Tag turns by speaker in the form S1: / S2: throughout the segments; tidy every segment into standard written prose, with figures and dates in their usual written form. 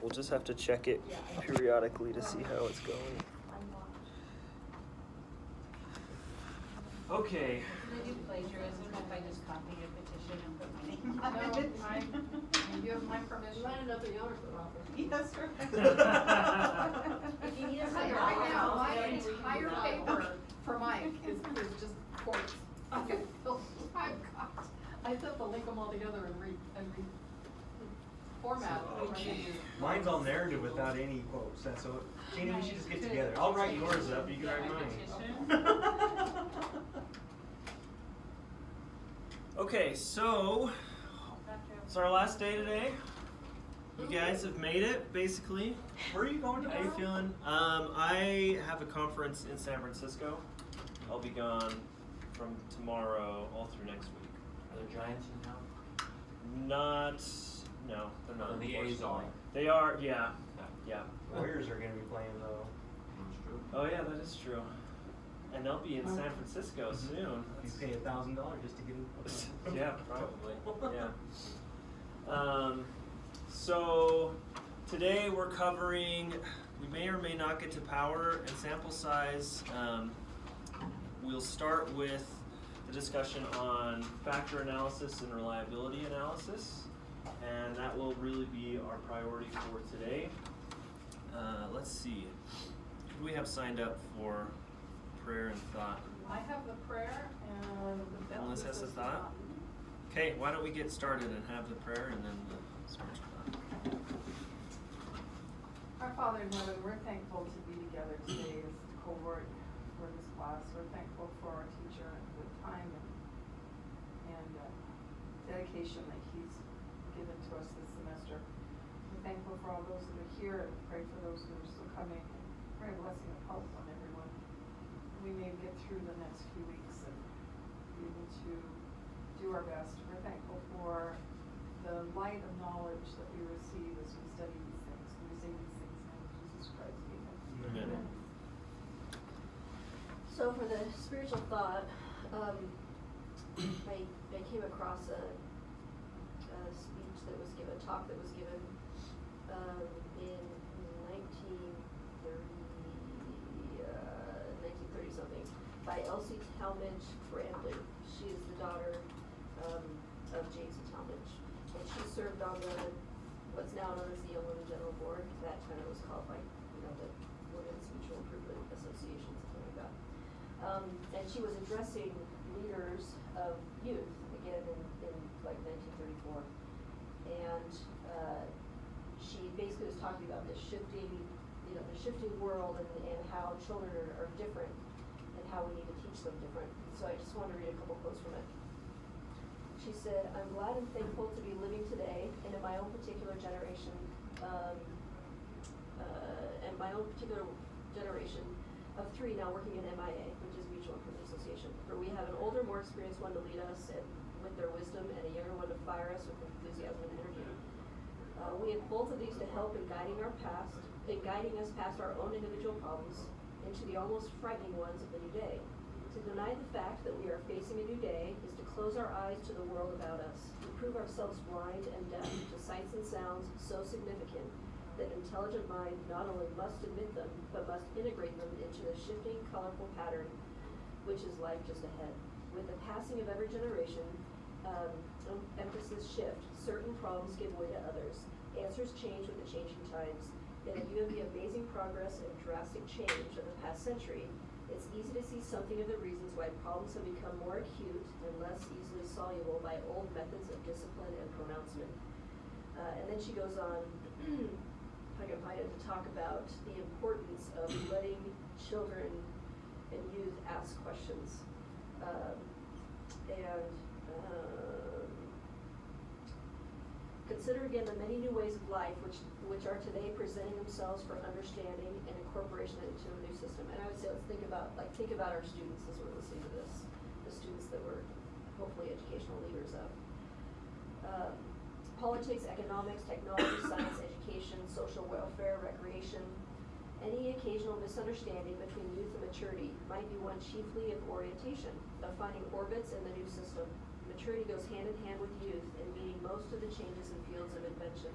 S1: We'll just have to check it periodically to see how it's going. Okay.
S2: Can I do plagiarism if I just copy your petition and put my name
S3: No,
S2: on it?
S3: you have my permission.
S2: You ended up in the ownership office.
S3: Yes, right.
S2: If you need
S3: I'll
S2: a
S3: tell you
S2: second,
S3: right now, my
S2: I'll
S3: entire paper for Mike is just quotes. I set the link them all together and reformat.
S4: Mine's all narrative without any quotes, so Jeannie, we should just get together. I'll write yours up, you can write mine.
S1: Okay, so it's our last day today. You guys have made it, basically.
S4: Where are you going
S1: How you
S4: tomorrow?
S1: feeling? I have a conference in San Francisco. I'll be gone from tomorrow all through next week.
S5: Are there Giants in town?
S1: No, they're not.
S5: And the A's
S1: unfortunately.
S5: are.
S1: They are, yeah.
S4: Warriors are gonna be playing though.
S5: That's true.
S1: Oh yeah, that is true. And they'll be in San Francisco soon.
S4: You pay $1,000 just to get in.
S1: Yeah, probably. Yeah. So today we're covering, we may or may not get to power and sample size. We'll start with the discussion on factor analysis and reliability analysis, and that will really be our priority for today. Let's see, who do we have signed up for prayer and thought?
S3: I have the prayer and the bell.
S1: Melissa has a thought? Okay, why don't we get started and have the prayer and then the spiritual thought.
S3: Our Father in heaven, we're thankful to be together today as a cohort for this class. We're thankful for our teacher and the time and dedication that he's given to us this semester. We're thankful for all those that are here and pray for those who are still coming. And pray a blessing of health on everyone. We may get through the next few weeks and be able to do our best. We're thankful for the light of knowledge that we receive as we study these things. We say these things in the name of Jesus Christ. Amen.
S1: Amen.
S6: So for the spiritual thought, I came across a speech that was given, a talk that was given in 1930 something by Elsie Talmadge Brandley. She is the daughter of James Talmadge, and she served on what's now known as the Young Women General Board. That kind of was called like the Women's Mutual Improvement Association, something like that. And she was addressing leaders of youth again in like 1934, and she basically was talking about this shifting, the shifting world and how children are different and how we need to teach them different. So I just want to read a couple quotes from it. She said, "I'm glad and thankful to be living today and in my own particular generation, of three now working in MIA, which is Mutual Improvement Association, for we have an older, more experienced one to lead us and with their wisdom and a younger one to fire us with enthusiasm and energy. We have both of these to help in guiding us past our own individual problems into the almost frightening ones of the new day. To deny the fact that we are facing a new day is to close our eyes to the world about us, to prove ourselves blind and deaf to sights and sounds so significant that an intelligent mind not only must admit them, but must integrate them into the shifting, colorful pattern which is life just ahead. With the passing of every generation, emphasis shift, certain problems give way to others. Answers change with the changing times. In a view of the amazing progress and drastic change of the past century, it's easy to see something of the reasons why problems have become more acute and less easily soluble by old methods of discipline and pronouncement." And then she goes on, if I can find it, to talk about the importance of letting children and youth ask questions. Consider again the many new ways of life which are today presenting themselves for understanding and incorporation into a new system. And I would say let's think about our students as we're listening to this, the students that we're hopefully educational leaders of. Politics, economics, technology, science, education, social welfare, recreation. Any occasional misunderstanding between youth and maturity might be one chiefly of orientation, of finding orbits in the new system. Maturity goes hand in hand with youth in meeting most of the changes in fields of invention.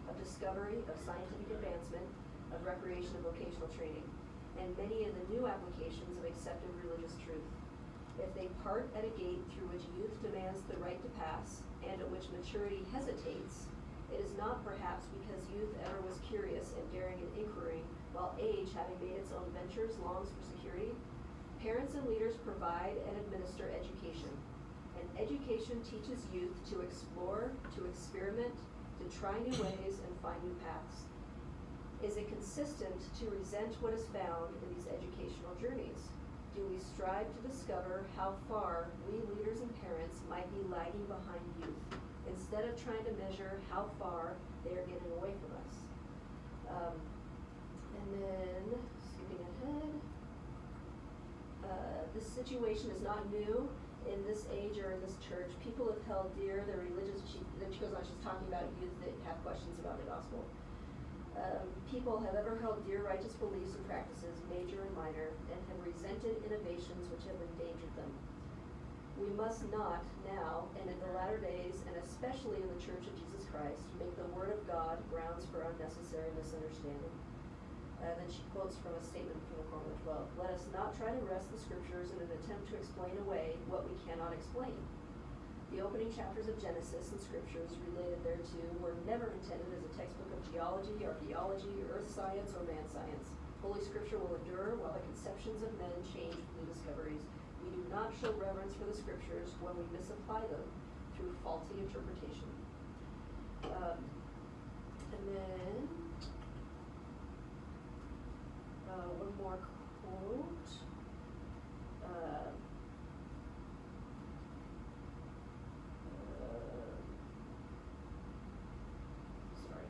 S6: of discovery, of scientific advancement, of recreation and vocational training, and many of the new applications of accepted religious truth. If they part at a gate through which youth demands the right to pass, and at which maturity hesitates, it is not perhaps because youth ever was curious and daring in inquiry, while age, having made its own ventures, longs for security. Parents and leaders provide and administer education. And education teaches youth to explore, to experiment, to try new ways and find new paths. Is it consistent to resent what is found in these educational journeys? Do we strive to discover how far we leaders and parents might be lagging behind youth, instead of trying to measure how far they are getting away from us? And then, skipping ahead, this situation is not new in this age or in this church. People have held dear their religious, then she goes on, she's talking about youth that have questions about the gospel. People have ever held dear righteous beliefs and practices, major and minor, and have resented innovations which have endangered them. We must not now, and in the latter days, and especially in the Church of Jesus Christ, make the Word of God grounds for unnecessary misunderstanding. Then she quotes from a statement from the Quorum of 12. Let us not try to wrest the Scriptures in an attempt to explain away what we cannot explain. The opening chapters of Genesis and Scriptures related thereto were never intended as a textbook of geology, archaeology, earth science, or man science. Holy Scripture will endure while the conceptions of men change with new discoveries. We do not show reverence for the Scriptures when we misapply them through faulty interpretation. And then one more quote. Sorry.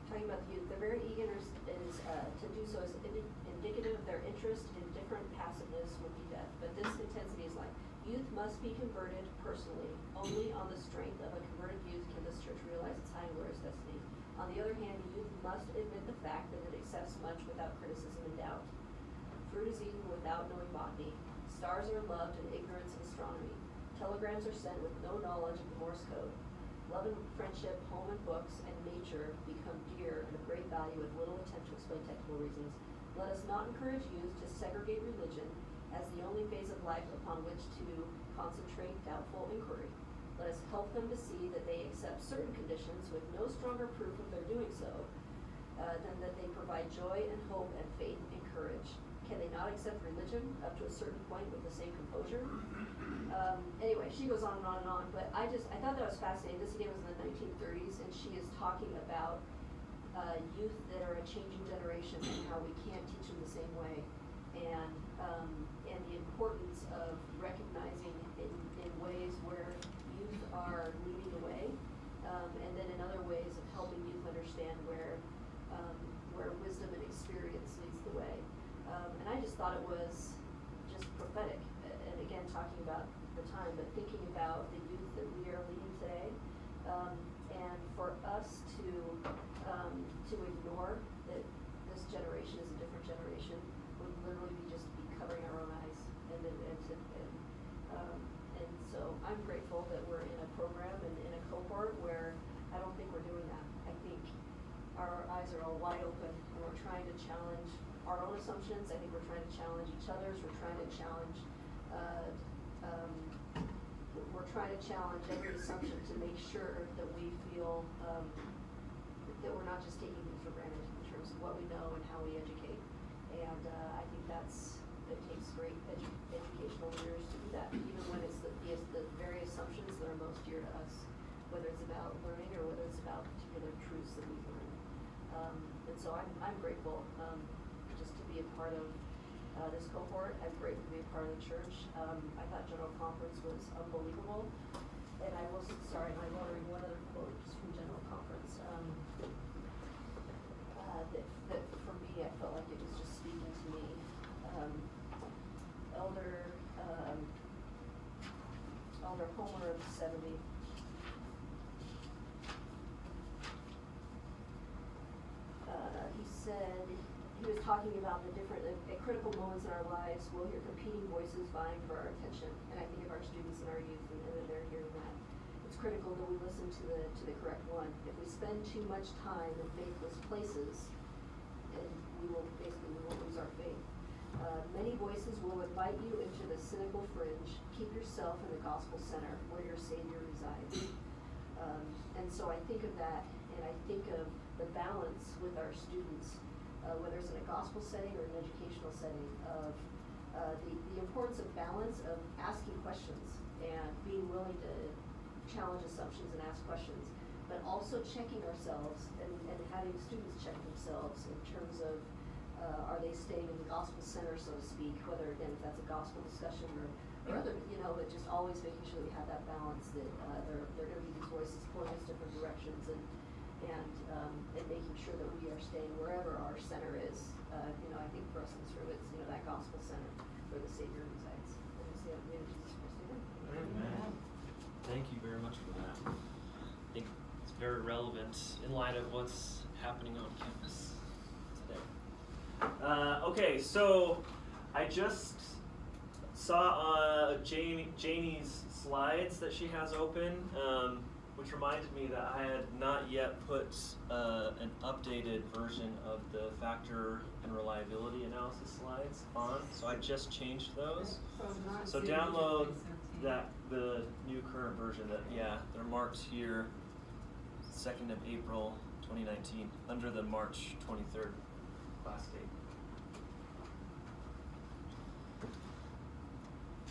S6: Talking about the youth, their very eagerness is to do so is indicative of their interest in different passiveness would be death. But this intensity is like, youth must be converted personally. Only on the strength of a converted youth can this church realize its high and glorious destiny. On the other hand, youth must admit the fact that it accepts much without criticism and doubt. Fruit is eaten without knowing botany. Stars are loved in ignorance of astronomy. Telegrams are sent with no knowledge of the Morse code. Love and friendship, home and books, and nature become dear and of great value with little attempt to explain technical reasons. Let us not encourage youth to segregate religion as the only phase of life upon which to concentrate doubtful inquiry. Let us help them to see that they accept certain conditions with no stronger proof of their doing so than that they provide joy and hope and faith and courage. Can they not accept religion up to a certain point with the same composure? Anyway, she goes on and on and on, but I thought that was fascinating. This again was in the 1930s, and she is talking about youth that are a changing generation and how we can't teach them the same way, and the importance of recognizing in ways where youth are leading the way, and then in other ways of helping youth understand where wisdom and experience leads the way. And I just thought it was just prophetic, and again talking about the time, but thinking about the youth that we are leading today, and for us to ignore that this generation is a different generation would literally be covering our own eyes, and so I'm grateful that we're in a program and in a cohort where I don't think we're doing that. I think our eyes are all wide open, and we're trying to challenge our own assumptions. I think we're trying to challenge each other's. We're trying to challenge every assumption to make sure that we feel that we're not just taking things for granted in terms of what we know and how we educate. And I think it takes great educational leaders to do that, even when it's the very assumptions that are most dear to us, whether it's about learning or whether it's about particular truths that we've learned. And so I'm grateful just to be a part of this cohort. I'm grateful to be a part of the church. I thought General Conference was unbelievable. And I want to read one other quote just from General Conference. That for me, I felt like it was just speaking to me. Elder Homer of 70. He said, he was talking about the different, at critical moments in our lives, we'll hear competing voices vying for our attention. And I think of our students and our youth, and then they're hearing that. It's critical that we listen to the correct one. If we spend too much time in faithless places, and we will lose our faith. Many voices will invite you into the cynical fringe. Keep yourself in the gospel center where your Savior resides. And so I think of that, and I think of the balance with our students, whether it's in a gospel setting or an educational setting, of the importance of balance of asking questions and being willing to challenge assumptions and ask questions, but also checking ourselves and having students check themselves in terms of are they staying in the gospel center, so to speak, whether, again, if that's a gospel discussion or other, but just always making sure we have that balance, that there are going to be these voices pulling us different directions, and making sure that we are staying wherever our center is. I think for us in this room, it's, that gospel center where the Savior resides. And it's the name of Jesus Christ.
S1: Amen. Thank you very much for that. I think it's very relevant in light of what's happening on campus today. Okay, so I just saw Janie's slides that she has open, which reminded me that I had not yet put an updated version of the factor and reliability analysis slides on, so I just changed those. So download the new current version they're marked here, 2nd of April 2019, under the March 23rd class date.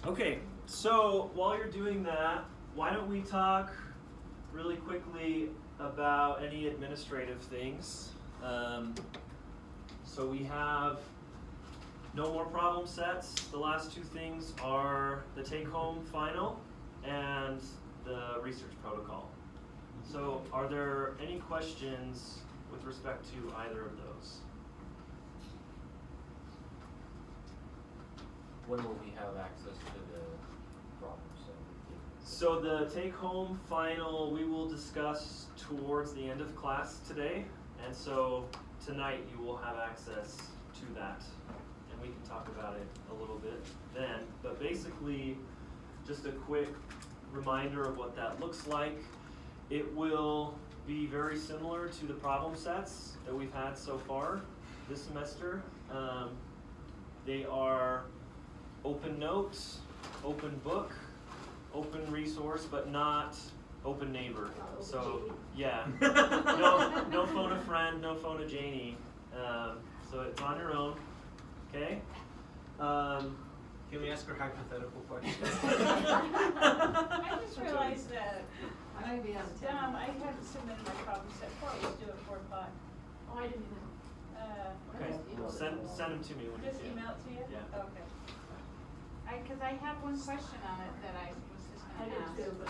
S1: Okay, so while you're doing that, why don't we talk really quickly about any administrative things. So we have no more problem sets. The last two things are the take-home final and the research protocol. So are there any questions with respect to either of those?
S5: When will we have access to the problem set?
S1: So the take-home final we will discuss towards the end of class today, and so tonight you will have access to that, and we can talk about it a little bit then. But basically, just a quick reminder of what that looks like. It will be very similar to the problem sets that we've had so far this semester. They are open notes, open book, open resource, but not open neighbor. So yeah, no phone a friend, no phone a Janie. So it's on your own. Okay.
S4: Can we ask her hypothetical questions?
S2: I just realized that,
S3: I might be out of town.
S2: I hadn't submitted my problem set for it, due at 4 o'clock.
S6: Oh, I didn't even.
S1: Okay. Send them to me when you
S2: Just
S1: can.
S2: email it to you?
S1: Yeah.
S2: Okay. Cause I have one question on it that I was just
S6: I
S2: gonna
S6: did
S2: ask.
S6: too, but.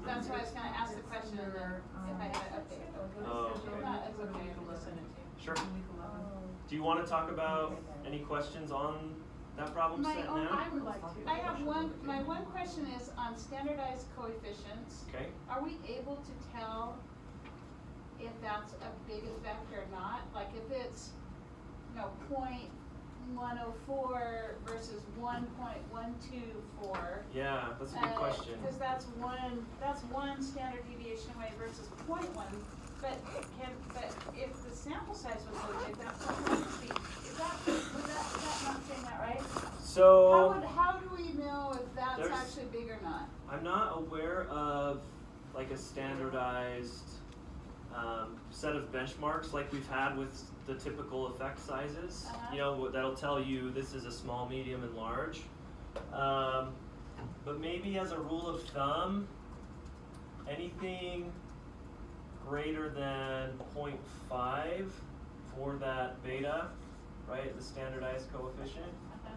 S2: That's why I was gonna ask the question and then if I had an update.
S1: Oh,
S2: If
S1: okay.
S2: not, it's okay, I can just send it to you.
S1: Sure. Do you want to talk about any questions on that problem
S2: My
S1: set
S2: own-
S1: now?
S2: I would like to. I have my one question is on standardized coefficients.
S1: Okay.
S2: Are we able to tell if that's a big effect or not? Like if it's, 0.104 versus 1.124.
S1: Yeah, that's a good question.
S2: Because that's one standard deviation away versus 0.1. But if the sample size was so big, that's not going to be. Is that not saying that right?
S1: So
S2: How do we know if that's
S1: There's-
S2: actually big or not?
S1: I'm not aware of like a standardized set of benchmarks like we've had with the typical effect sizes.
S2: Uh-huh.
S1: That'll tell you this is a small, medium, and large. But maybe as a rule of thumb, anything greater than 0.5 for that beta, right, the standardized coefficient.
S2: Uh-huh.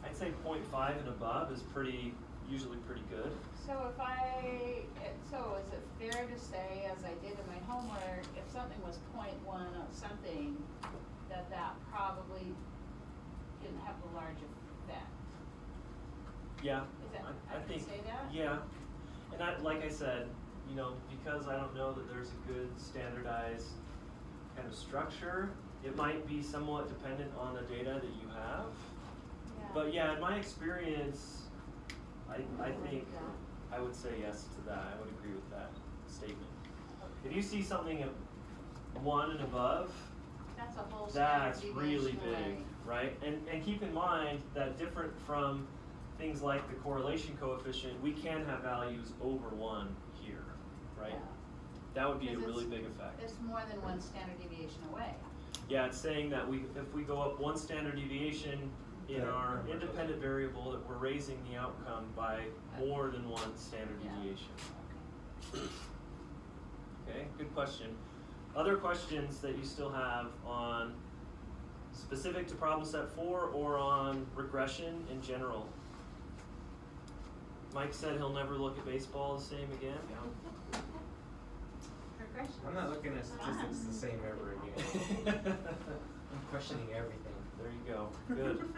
S1: I'd say 0.5 and above is usually pretty good.
S2: So is it fair to say, as I did in my homework, if something was 0.1 of something, that probably didn't have the large effect?
S1: Yeah,
S2: Is that,
S1: I
S2: can
S1: think,
S2: say that?
S1: yeah. And like I said, because I don't know that there's a good standardized kind of structure. It might be somewhat dependent on the data that you have. But yeah, in my experience, I think I would say yes to that. I would agree with that statement. If you see something at 1 and above,
S2: That's a whole standard
S1: that's really
S2: deviation
S1: big,
S2: away.
S1: right? And keep in mind that different from things like the correlation coefficient, we can have values over 1 here, right?
S2: Yeah.
S1: That would be a
S2: Because
S1: really
S2: it's-
S1: big effect.
S2: It's more than one standard deviation away.
S1: Yeah, it's saying that if we go up 1 standard deviation in
S4: Yeah,
S1: our
S4: number.
S1: independent variable, that we're raising the outcome by more than 1 standard
S2: Yeah.
S1: deviation. Okay, good question. Other questions that you still have on specific to problem set 4 or on regression in general? Mike said he'll never look at baseball the same again.
S2: Regression.
S4: I'm not looking at statistics the same ever again. I'm questioning everything.
S1: There you go. Good.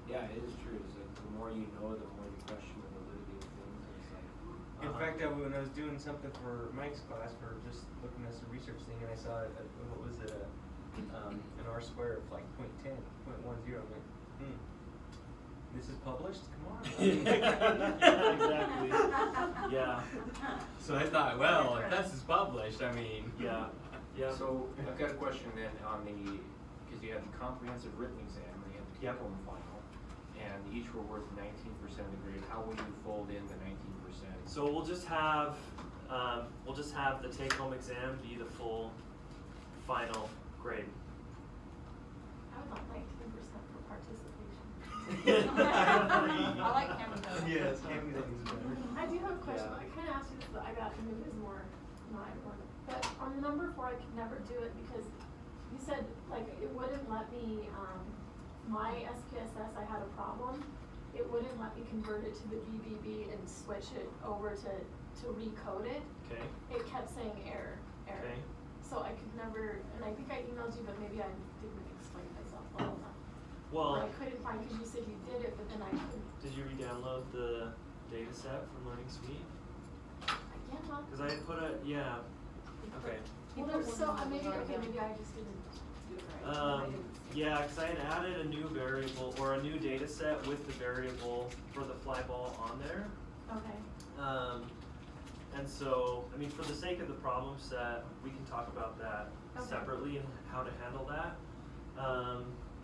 S5: Yeah, it is true, it's like the more you know, the more you question the validity of things, and it's like,
S4: In fact, when I was doing something for Mike's class, for just looking at some research thing, and I saw what was it, an R square of like 0.10, 0.10. I'm like, this is published? Come on.
S1: Yeah, exactly. Yeah.
S7: So I thought, well, if this is published, I mean.
S1: Yeah. Yeah.
S5: So, I've got a question then on because you had the comprehensive written exam, and you had the
S1: Yep.
S5: take-home final, and each were worth 19% of the grade, how will you fold in the 19%?
S1: So we'll just have the take-home exam be the full final grade.
S8: I would like 19% for participation.
S2: I like Cameron though.
S4: Yes, Cameron is better.
S8: I do have a question.
S1: Yeah.
S8: I kind of asked you this, but I got maybe it was more not everyone. But on the number 4, I could never do it because you said like it wouldn't let me. My SPSS, I had a problem. It wouldn't let me convert it to the BBB and switch it over to recode it.
S1: Okay.
S8: It kept saying error.
S1: Okay.
S8: So I could never, and I think I emailed you, but maybe I didn't explain myself well enough.
S1: Well,
S8: I couldn't find, because you said you did it, but then I couldn't.
S1: did you re-download the data set from Learning Suite?
S8: Yeah, well,
S1: Because I had put yeah. Okay.
S8: well, there's so, maybe I just didn't do it right.
S1: Yeah, because I had added a new variable or a new data set with the variable for the fly ball on there.
S8: Okay.
S1: And so, I mean, for the sake of the problem set, we can talk about that
S8: Okay.
S1: separately and how to handle that.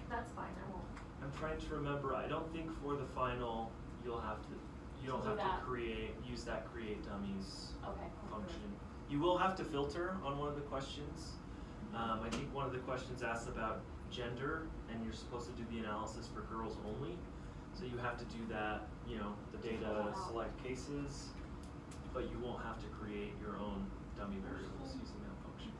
S8: That's fine, I won't.
S1: I'm trying to remember. I don't think for the final you don't have
S8: Do
S1: to
S8: that.
S1: use that create dummies
S8: Okay.
S1: function. You will have to filter on one of the questions. I think one of the questions asks about gender, and you're supposed to do the analysis for girls only. So you have to do that, the data select cases, but you won't have to create your own dummy variables using that function.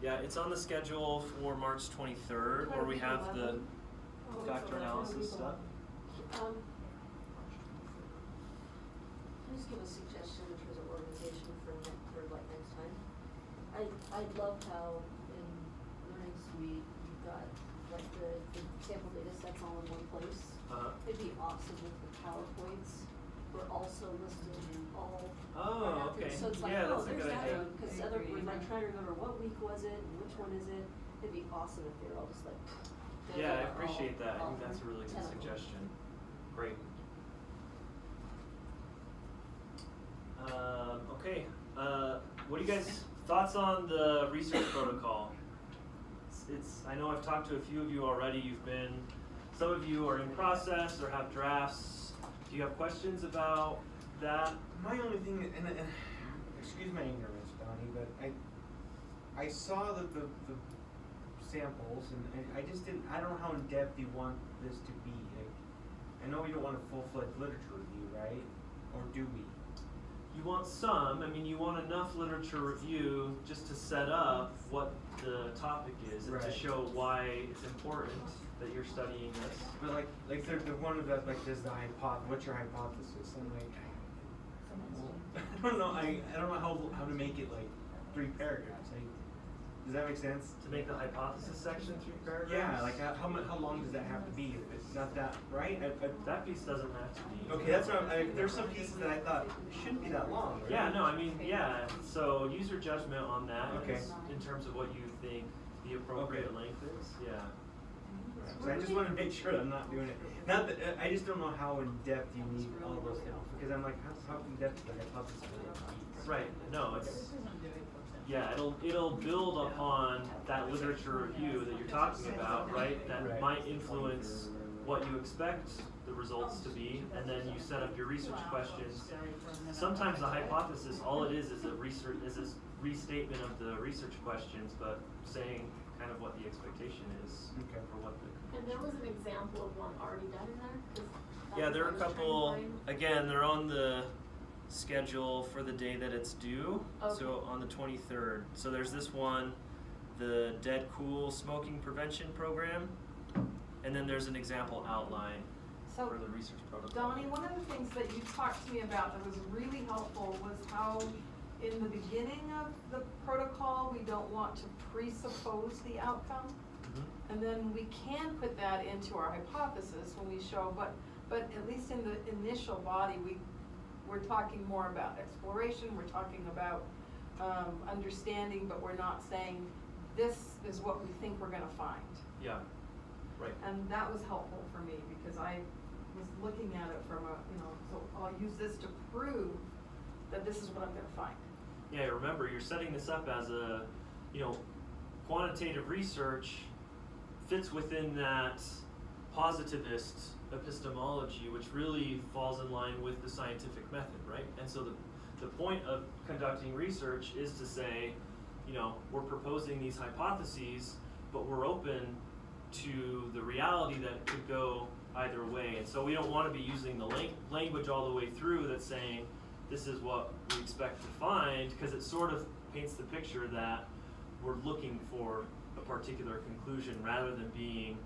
S1: Yeah, it's on the schedule for March 23rd, where we have the factor analysis stuff.
S6: Can I just give a suggestion in terms of organization for next time? I love how in Learning Suite, you've got like the sample data sets all in one place. It'd be awesome if the PowerPoints were also listed all.
S1: Oh,
S6: right after.
S1: okay.
S6: So it's like,
S1: Yeah,
S6: oh,
S1: that's a
S6: there's
S1: good
S6: that
S1: idea.
S6: one, cause
S3: I
S6: other,
S3: agree.
S6: we're like trying to remember what week was it and which one is it? It'd be awesome if they were all just like.
S1: Yeah, I appreciate that. I think that's a really good
S6: 10 of them.
S1: suggestion. Great. Okay, what do you guys, thoughts on the research protocol? I know I've talked to a few of you already. Some of you are in process or have drafts. Do you have questions about that?
S4: My only thing, and excuse my ignorance, Donnie, but I saw the samples, and I just didn't. I don't know how in depth you want this to be. Like, I know we don't want a full-fledged literature review, right? Or do we?
S1: You want some, you want enough literature review just to set up what the topic is and to
S4: Right.
S1: show why it's important that you're studying this.
S4: But like the one that like does the what's your hypothesis? I'm like, I don't know. I don't know how to make it like 3 paragraphs. Does that make sense?
S1: To make the hypothesis section 3 paragraphs?
S4: Yeah, like how long does that have to be? If it's not that, right?
S1: That piece doesn't have to be.
S4: Okay, that's what there's some pieces that I thought shouldn't be that long. Right?
S1: Yeah, no, I mean, yeah, so use your judgment on that.
S4: Okay.
S1: In terms of what you think the appropriate
S4: Okay.
S1: length is, yeah.
S4: So I just want to make sure that I'm not doing it. Not that I just don't know how in depth you need all those things because I'm like, how in depth is the hypothesis really be?
S1: Right, no, it's,
S2: This isn't doing for
S1: yeah, it'll build upon that literature review that you're talking about, right? That
S4: Right.
S1: might influence what you expect the results to be, and then you set up your research questions. Sometimes the hypothesis, all it is a restatement of the research questions, but saying kind of what the expectation is
S4: Okay.
S1: for what the.
S8: And there was an example of one already done in there, 'cause that
S1: Yeah,
S8: was
S1: there are
S8: what
S1: a
S8: I was trying to
S1: couple,
S8: find.
S1: again, they're on the schedule for the day that it's due, so
S8: Okay.
S1: on the 23rd. So there's this one, the Dead Cool Smoking Prevention Program, and then there's an example outline
S3: So,
S1: for the research protocol.
S3: Donnie, one of the things that you talked to me about that was really helpful was how in the beginning of the protocol, we don't want to presuppose the outcome.
S1: Mhm.
S3: And then we can put that into our hypothesis when we show, but at least in the initial body, we're talking more about exploration, we're talking about understanding, but we're not saying this is what we think we're gonna find.
S1: Yeah, right.
S3: And that was helpful for me because I was looking at it from so I'll use this to prove that this is what I'm gonna find.
S1: Yeah, remember, you're setting this up as a, quantitative research fits within that positivist epistemology, which really falls in line with the scientific method, right? And so the point of conducting research is to say, we're proposing these hypotheses, but we're open to the reality that it could go either way. And so we don't want to be using the language all the way through that's saying, this is what we expect to find, because it sort of paints the picture that we're looking for a particular conclusion rather than being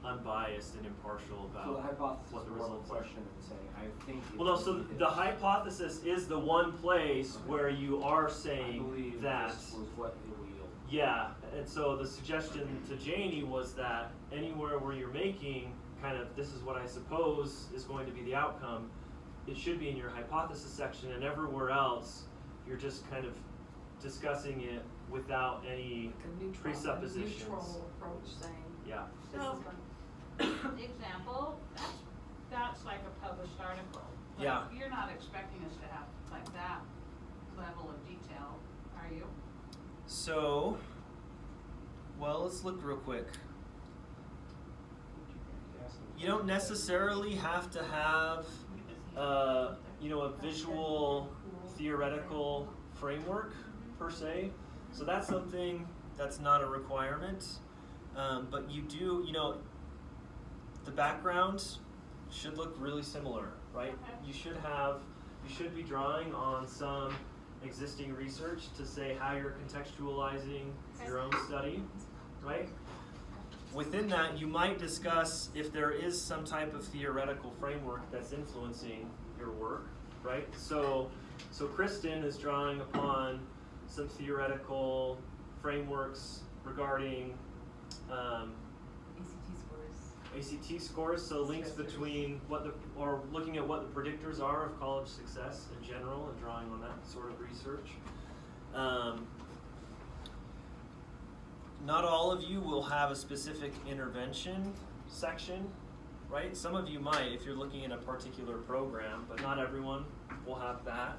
S1: unbiased and impartial about
S5: So the hypothesis
S1: what
S5: is
S1: the
S5: more of a
S1: results are.
S5: question than saying, I think.
S1: Well, no, so the hypothesis is the one place where you are
S5: I
S1: saying
S5: believe
S1: that.
S5: this was what it will yield.
S1: Yeah, and so the suggestion to Janie was that anywhere where you're making kind of, this is what I suppose is going to be the outcome, it should be in your hypothesis section, and everywhere else, you're just kind of discussing it without any presuppositions.
S3: Neutral approach saying,
S1: Yeah.
S3: this
S2: So-
S3: is going.
S2: example, that's like a published article. Like,
S1: Yeah.
S2: You're not expecting us to have like that level of detail, are you?
S1: So, well, let's look real quick. You don't necessarily have to have, a visual theoretical framework per se. So that's something that's not a requirement. But you do, the background should look really similar, right?
S2: Okay.
S1: You should be drawing on some existing research to say how you're contextualizing your own study, right? Within that, you might discuss if there is some type of theoretical framework that's influencing your work, right? So Kristen is drawing upon some theoretical frameworks regarding ACT scores, so links between looking at what the predictors are of college success in general and drawing on that sort of research. Not all of you will have a specific intervention section, right? Some of you might if you're looking at a particular program, but not everyone will have that.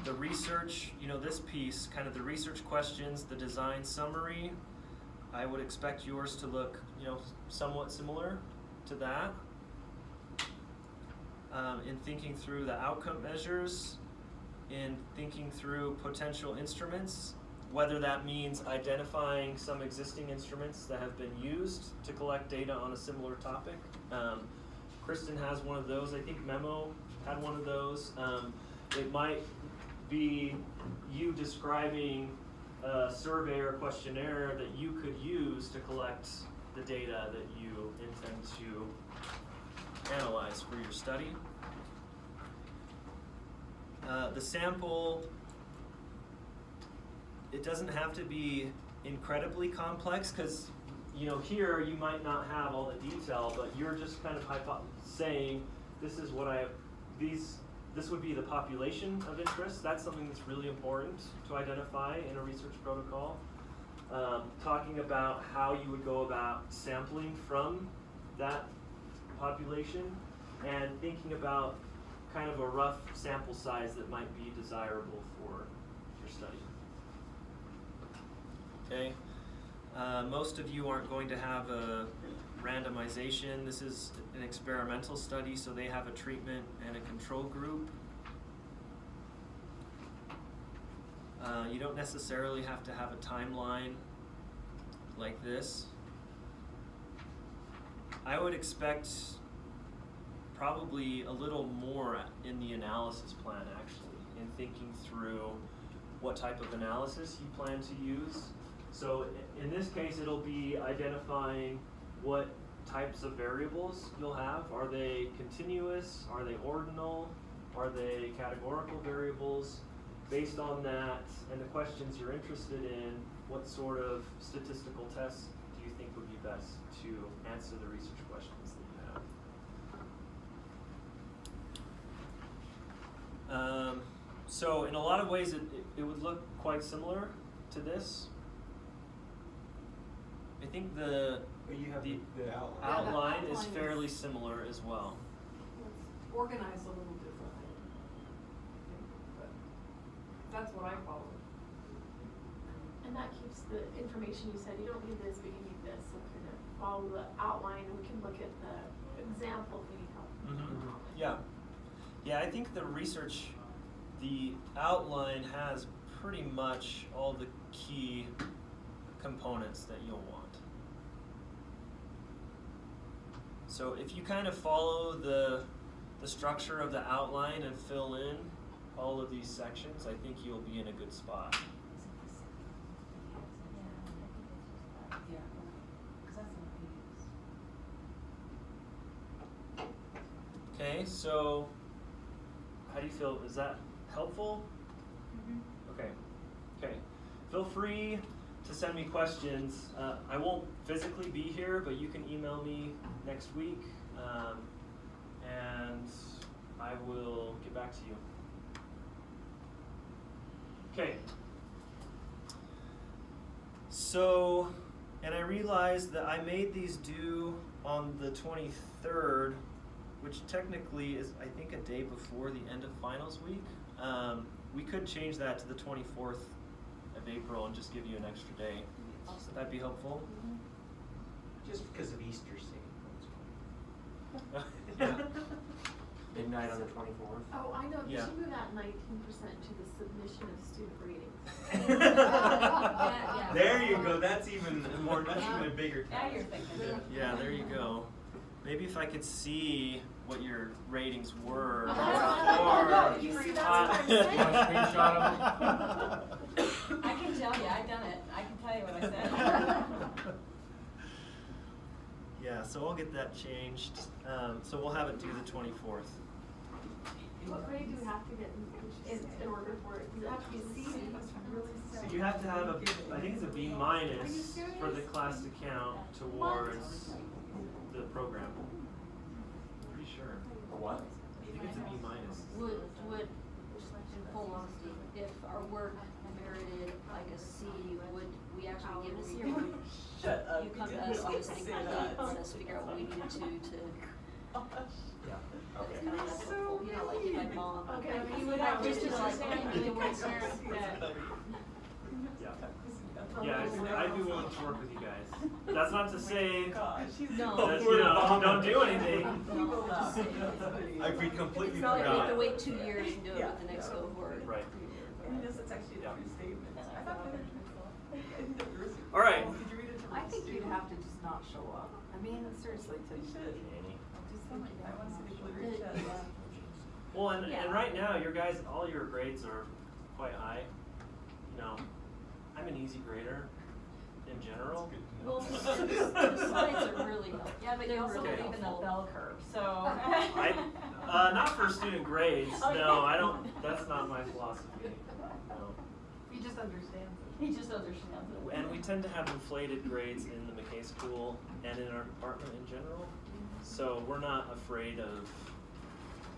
S1: The research, this piece, kind of the research questions, the design summary, I would expect yours to look, somewhat similar to that. In thinking through the outcome measures, in thinking through potential instruments, whether that means identifying some existing instruments that have been used to collect data on a similar topic. Kristen has one of those. I think Memo had one of those. It might be you describing a survey or questionnaire that you could use to collect the data that you intend to analyze for your study. The sample it doesn't have to be incredibly complex, because here you might not have all the detail, but you're just kind of saying this is what I have. This would be the population of interest. That's something that's really important to identify in a research protocol. Talking about how you would go about sampling from that population, and thinking about kind of a rough sample size that might be desirable for your study. Okay, most of you aren't going to have a randomization. This is an experimental study, so they have a treatment and a control group. You don't necessarily have to have a timeline like this. I would expect probably a little more in the analysis plan, actually, in thinking through what type of analysis you plan to use. So in this case, it'll be identifying what types of variables you'll have. Are they continuous? Are they ordinal? Are they categorical variables? Based on that and the questions you're interested in, what sort of statistical tests do you think would be best to answer the research questions that you have? So in a lot of ways, it would look quite similar to this. I think the
S4: outline.
S1: outline
S3: Yeah, the
S1: is
S3: outline
S1: fairly
S3: is-
S1: similar as well.
S3: It's organized a little differently, but that's what I followed.
S8: And that keeps the information you said, you don't need this, but you need this, so kind of follow the outline, and we can look at the example if we need help.
S1: Yeah. Yeah, I think the outline has pretty much all the key components that you'll want. So if you kind of follow the structure of the outline and fill in all of these sections, I think you'll be in a good spot. Okay, so how do you feel? Is that helpful? Okay. Okay. Feel free to send me questions. I won't physically be here, but you can email me next week, and I will get back to you. Okay. So, and I realized that I made these due on the 23rd, which technically is, I think, a day before the end of finals week. We could change that to the 24th of April and just give you an extra day. So that'd be helpful.
S4: Just because of Easter sake.
S1: Yeah.
S5: Midnight on the 24th.
S8: Oh, I know, you
S1: Yeah.
S8: should move that 19% to the submission of student ratings.
S2: Yeah.
S7: There you go. That's even more. That's even a bigger
S2: Now
S7: task.
S2: you're thinking.
S1: Yeah, there you go. Maybe if I could see what your ratings were.
S8: No, you see, that's what I'm saying.
S7: You want a screenshot of
S2: I can tell you, I've done it. I can tell you what I said.
S1: Yeah, so I'll get that changed. So we'll have it due the 24th.
S8: What grade do we have to get in order for it? Does it have to be a C?
S1: So you have to have I think it's a B- for the class to count towards the program. Pretty sure.
S5: A what?
S1: I think it's a B-.
S6: Would, in full honesty, if our work merited like a C, would we actually give it a C, or would
S3: Shut up.
S6: you come to us and just think about it, let us figure out what we need to
S5: Yeah.
S6: that's kind of helpful, you know, like if my mom.
S8: Okay,
S2: You would have
S6: Just
S2: to
S6: to like,
S2: understand
S6: be
S2: the
S6: aware
S2: concern that
S1: Yeah, I'd be willing to work with you guys. That's not to say
S6: No.
S1: that, don't do anything.
S7: Like we completely
S6: It's not like we have
S7: forgot.
S6: to wait 2 years and do it with the next cohort.
S1: Right.
S3: It's actually a true statement. I thought that
S1: All right.
S3: I think you'd have to just not show up. I mean, seriously, to.
S1: Well, and
S6: Yeah.
S1: right now, all your grades are quite high. I'm an easy grader in general.
S6: Well, the slides are really helpful.
S2: Yeah, but you
S6: They're
S2: also
S6: really
S2: believe in the
S6: helpful.
S2: bell curve, so.
S1: Not for student grades. No, I don't. That's not my philosophy. No.
S3: He just understands it.
S9: He just understands it.
S1: And we tend to have inflated grades in the McKay School and in our department in general. So we're not afraid of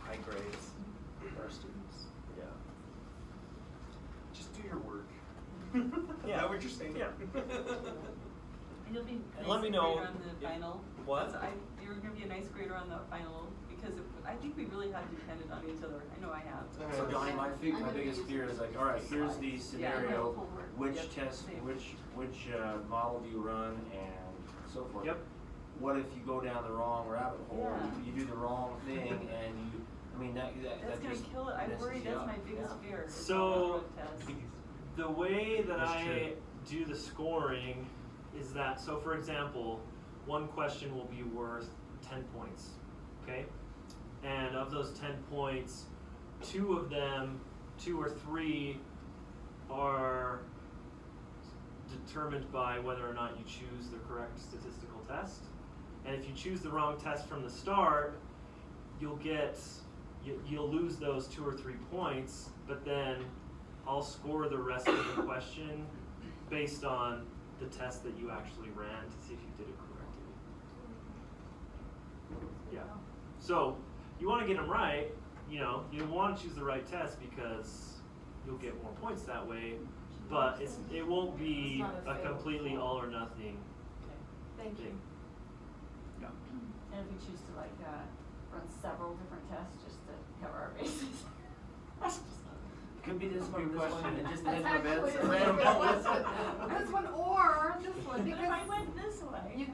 S1: high grades for our students. Yeah.
S4: Just do your work.
S1: Yeah.
S4: Is that what you're saying?
S1: Yeah.
S9: And you'll be a
S1: And let me
S9: nice
S1: know
S9: grader on the
S1: if-
S9: final.
S1: what?
S9: So you're gonna be a nice grader on the final, because I think we really have depended on each other. I know I have.
S5: So Donnie, my biggest fear is like, all right, here's the scenario,
S9: homework.
S5: which
S9: Yep,
S5: test,
S9: same.
S5: which model do you run and so forth.
S1: Yep.
S5: What if you go down the wrong rabbit hole,
S9: Yeah.
S5: you do the wrong thing and you, I mean, that
S9: That's gonna
S5: just
S9: kill it. I
S5: messes
S9: worry
S5: you
S9: that's
S5: up.
S9: my biggest
S5: Yeah.
S9: fear. is
S1: So-
S9: all the road tests.
S1: The way that
S4: That's
S1: I
S4: true.
S1: do the scoring is that, so for example, one question will be worth 10 points, okay? And of those 10 points, 2 of them, 2 or 3 are determined by whether or not you choose the correct statistical test. And if you choose the wrong test from the start, you'll lose those 2 or 3 points, but then I'll score the rest of the question based on the test that you actually ran to see if you did it correctly. Yeah. So you want to get them right. You know, you want to choose the right test because you'll get more points that way. But it won't be
S3: It's not a
S1: a
S3: fail.
S1: completely all or nothing
S3: Thank you.
S1: thing. Yeah.
S9: And if we choose to run several different tests just to cover our bases.
S5: Could be this one,
S9: Good
S5: this one,
S9: question.
S5: it just
S3: That's
S5: depends on events.
S3: actually a
S5: Random
S3: really good
S5: events.
S3: question. This one or this one,
S9: But if I
S3: because
S9: went this way.
S3: you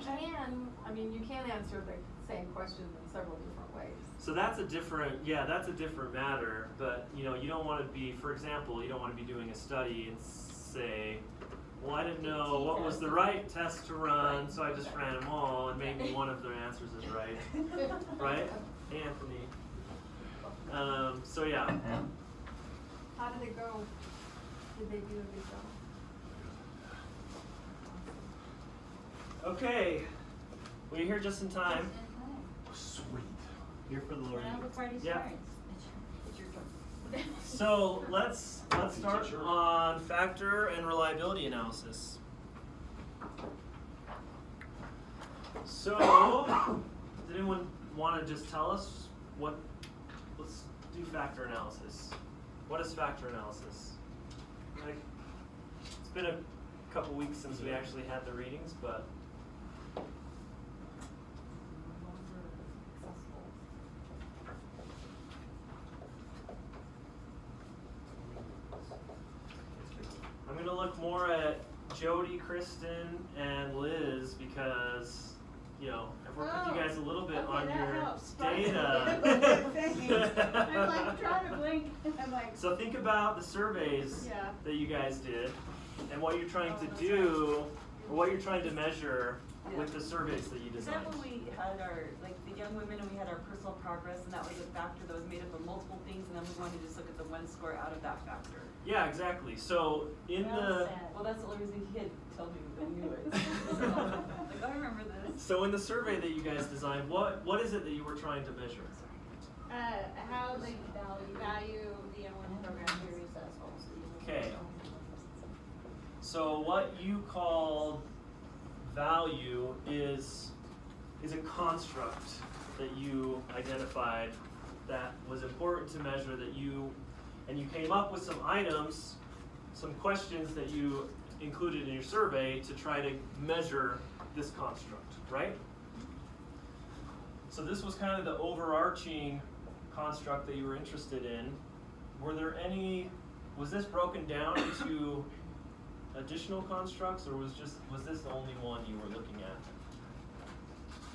S3: can answer the same question in several different ways.
S1: So that's a different matter, but you know, you don't want to be, for example, you don't want to be doing a study and say, well, I didn't know what was the right test to run, so I just ran them all, and maybe one of their answers is right. Right? Anthony. So yeah.
S3: How did it go? Did they do a good job?
S1: Okay. Well, you're here just in time.
S4: Sweet.
S1: Here for the Lord.
S2: Now the party
S1: Yeah.
S2: starts.
S9: It's your turn.
S1: So let's start on factor and reliability analysis. So, does anyone want to just tell us let's do factor analysis. What is factor analysis? Like, it's been a couple weeks since we actually had the readings, but I'm going to look more at Jody, Kristen, and Liz because, you know, I've worked with you guys a little bit
S2: Okay,
S1: on
S2: that
S1: your
S2: helps.
S1: data.
S2: Thanks. I'm like trying to blink. I'm like,
S1: So think about the surveys
S2: Yeah.
S1: that you guys did and what you're trying to
S2: that's
S1: do, or what you're trying to measure
S9: Yeah.
S1: with the surveys that you
S9: Is that
S1: designed.
S9: when we had our, like, the young women and we had our personal progress, and that was a factor that was made up of multiple things, and then we wanted to just look at the one score out of that factor?
S1: Yeah, exactly. So in
S2: well
S1: the
S2: said.
S9: Well, that's the only reason he had told me I knew it. Like, I remember this.
S1: so in the survey that you guys designed, what is it that you were trying to measure?
S2: How they value the young women program here is us also.
S1: Okay. So what you called value is a construct that you identified that was important to measure and you came up with some items, some questions that you included in your survey to try to measure this construct, right? So this was kind of the overarching construct that you were interested in. Was this broken down into additional constructs, or was this the only one you were looking at?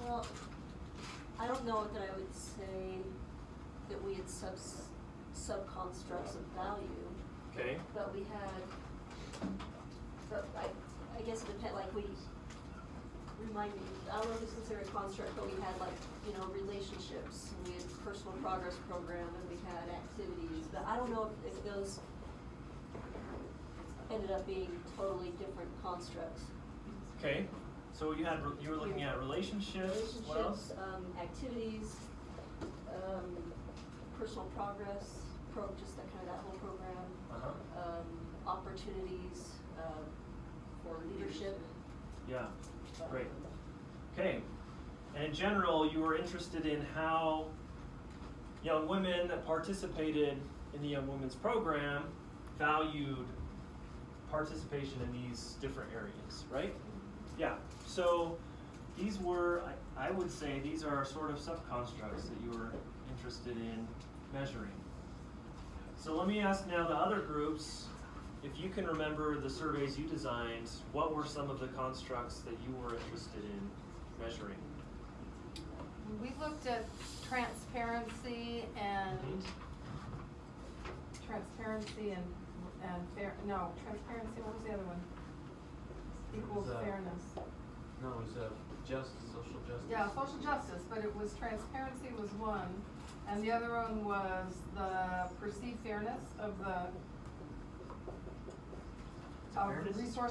S6: Well, I don't know that I would say that we had sub-constructs of value,
S1: Okay.
S6: but we had, but I guess it depends, like remind me, I don't know if it's considered a construct, but we had relationships, and we had personal progress program, and we had activities, but I don't know if those ended up being totally different constructs.
S1: Okay. So you were looking at relationships. What else?
S6: Activities, personal progress, just that whole program,
S1: Uh-huh.
S6: opportunities, for leadership.
S1: Yeah, great. Okay, and in general, you were interested in how young women that participated in the Young Women's Program valued participation in these different areas, right? Yeah, so these were, I would say, these are sort of sub-constructs that you were interested in measuring. So let me ask now the other groups, if you can remember the surveys you designed, what were some of the constructs that you were interested in measuring?
S3: We looked at transparency and transparency, what was the other one? Equals
S7: was,
S3: fairness.
S7: No, it was social justice.
S3: Yeah, social justice, but it was transparency was one, and the other one was the perceived fairness of the
S1: Fairness?
S3: resource